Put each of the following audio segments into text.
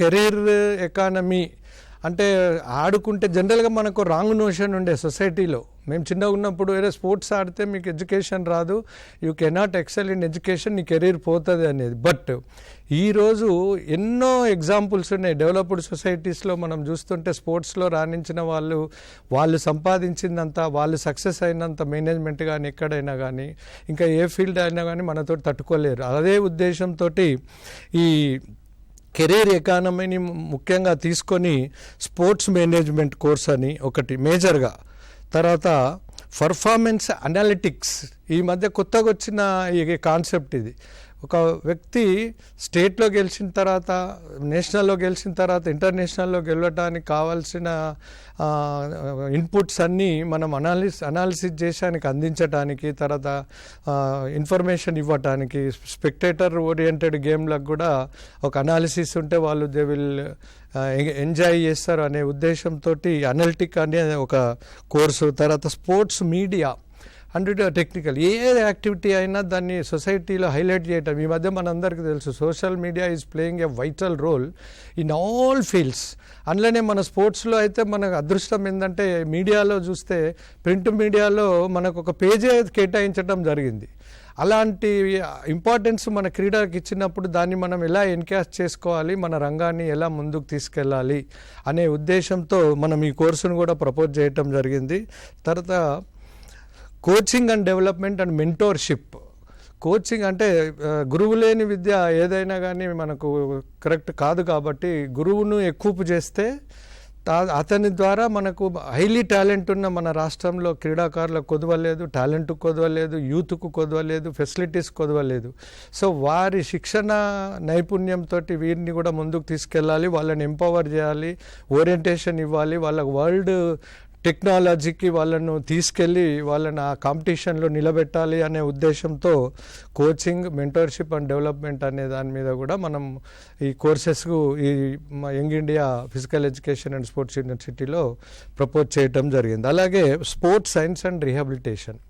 Career economy అంటే ఆడుకుంటే జనరల్గా మనకు రాంగ్ నోషన్ ఉండే సొసైటీలో. మేము చిన్నగా ఉన్నప్పుడు వేరే స్పోర్ట్స్ ఆడితే మీకు ఎడ్యుకేషన్ రాదు, you cannot excel in education, నీ కెరీర్ పోతుంది అనేది. బట్ ఈరోజు ఎన్నో ఎగ్జాంపుల్స్ ఉన్నాయి డెవలప్డ్ సొసైటీస్లో. మనం చూస్తుంటే స్పోర్ట్స్లో రాణించిన వాళ్ళు సంపాదించిందంత, వాళ్ళు సక్సెస్ అయినంత మేనేజ్మెంట్ కానీ ఎక్కడైనా కానీ ఇంకా ఏ ఫీల్డ్ అయినా కానీ మనతో తట్టుకోలేరు. అదే ఉద్దేశంతో ఈ కెరీర్ ఎకానమీని ముఖ్యంగా తీసుకొని స్పోర్ట్స్ మేనేజ్మెంట్ కోర్స్ అని ఒకటి మేజర్గా, తర్వాత పర్ఫార్మెన్స్ అనాలిటిక్స్ ఈ మధ్య కొత్తగా వచ్చిన ఈ కాన్సెప్ట్. ఇది ఒక వ్యక్తి స్టేట్లో గెలిచిన తర్వాత, నేషనల్లో గెలిచిన తర్వాత, ఇంటర్నేషనల్లో గెలవడానికి కావాల్సిన ఇన్పుట్స్ అన్నీ మనం అనాలిసిస్ చేసానికి అందించడానికి, తర్వాత ఇన్ఫర్మేషన్ ఇవ్వటానికి, స్పెక్టేటర్ ఓరియంటెడ్ గేమ్లకు కూడా ఒక అనాలిసిస్ ఉంటే వాళ్ళు దే విల్ ఎంజాయ్ చేస్తారు అనే ఉద్దేశంతో అనలిటిక్ అనే ఒక కోర్సు. తర్వాత స్పోర్ట్స్ మీడియా అంటే టెక్నికల్ ఏ యాక్టివిటీ అయినా దాన్ని సొసైటీలో హైలైట్ చేయటం. ఈ మధ్య మనందరికీ తెలుసు social media is playing a vital role in all fields. అందులోనే మన స్పోర్ట్స్లో అయితే మనకు అదృష్టం ఏంటంటే మీడియాలో చూస్తే ప్రింట్ మీడియాలో మనకు ఒక పేజీ కేటాయించడం జరిగింది. అలాంటి ఇంపార్టెన్స్ మన క్రీడలకు ఇచ్చినప్పుడు దాన్ని మనం ఎలా ఎన్కాష్ చేసుకోవాలి, మన రంగాన్ని ఎలా ముందుకు తీసుకెళ్ళాలి అనే ఉద్దేశంతో మనం ఈ కోర్సును కూడా ప్రపోజ్ చేయటం జరిగింది. తర్వాత coaching and development and mentorship. Coaching అంటే గురువు లేని విద్య ఏదైనా కానీ మనకు కరెక్ట్ కాదు, కాబట్టి గురువును ఎక్కువ చేస్తే అతని ద్వారా మనకు హైలీ టాలెంట్ ఉన్న మన రాష్ట్రంలో క్రీడాకారులకు కొదవలేదు, టాలెంట్కు కొదవలేదు, యూత్కు కొదవలేదు, ఫెసిలిటీస్ కొదవలేదు. సో వారి శిక్షణ నైపుణ్యంతో వీరిని కూడా ముందుకు తీసుకెళ్ళాలి, వాళ్ళని ఎంపవర్ చేయాలి, ఓరియంటేషన్ ఇవ్వాలి, వాళ్ళకు వరల్డ్ టెక్నాలజీకి వాళ్ళను తీసుకెళ్ళి వాళ్ళని ఆ కాంపిటీషన్లో నిలబెట్టాలి అనే ఉద్దేశంతో కోచింగ్, మెంటర్షిప్ అండ్ డెవలప్మెంట్ అనే దాని మీద కూడా మనం ఈ కోర్సెస్కు ఈ young India physical education and sports యూనివర్సిటీలో ప్రపోజ్ చేయటం జరిగింది. అలాగే sports science and rehabilitation.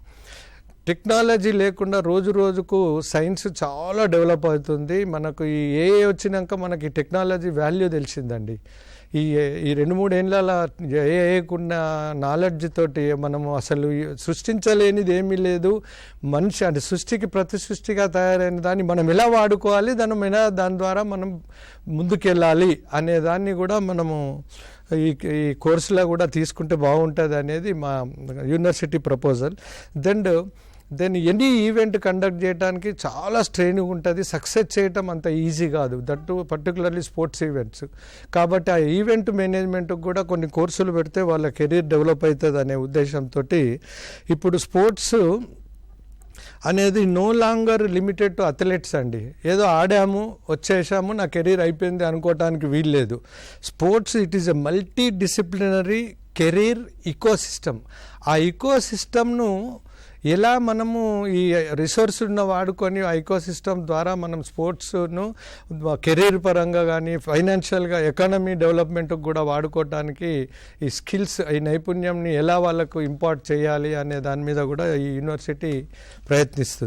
Technology లేకుండా రోజు రోజుకు సైన్స్ చాలా డెవలప్ అవుతుంది. మనకు ఈ ఏఐ వచ్చినాక మనకి టెక్నాలజీ వాల్యూ తెలిసిందండి. ఈ 2-3 ఏళ్ళ ఏఐకున్న నాలెడ్జ్ తోటి మనము అసలు సృష్టించలేనిది ఏమీ లేదు. మనిషి అంటే సృష్టికి ప్రతి సృష్టిగా తయారైన దాన్ని మనం ఎలా వాడుకోవాలి, దాని ద్వారా మనం ముందుకెళ్ళాలి అనే దాన్ని కూడా మనము ఈ కోర్సులో కూడా తీసుకుంటే బాగుంటుంది అనేది మా university proposal. Then any event conduct చేయడానికి చాలా స్ట్రెయినింగ్ ఉంటుంది, సక్సెస్ చేయటం అంత ఈజీ కాదు, దట్టు పర్టికులర్లీ స్పోర్ట్స్ ఈవెంట్స్. కాబట్టి ఆ ఈవెంట్ మేనేజ్మెంట్కి కూడా కొన్ని కోర్సులు పెడితే వాళ్ళ కెరీర్ డెవలప్ అవుతుంది అనే ఉద్దేశంతో ఇప్పుడు స్పోర్ట్స్ అనేది no longer limited to athletes అండి. ఏదో ఆడాము వచ్చేసాము నా కెరీర్ అయిపోయింది అనుకోవటానికి వీల్లేదు. Sports it is a multi disciplinary career ecosystem. ఆ ఇకోసిస్టమ్ను ఎలా మనము ఈ రిసోర్స్ను వాడుకొని ఆ ఇకోసిస్టమ్ ద్వారా మనం స్పోర్ట్స్ను కెరీర్ పరంగా కానీ ఫైనాన్షియల్గా ఎకానమీ డెవలప్మెంట్కి కూడా వాడుకోవటానికి ఈ స్కిల్స్, ఈ నైపుణ్యంని ఎలా వాళ్ళకు ఇంపార్ట్ చేయాలి అనే దాని మీద కూడా ఈ యూనివర్సిటీ ప్రయత్నిస్తుంది.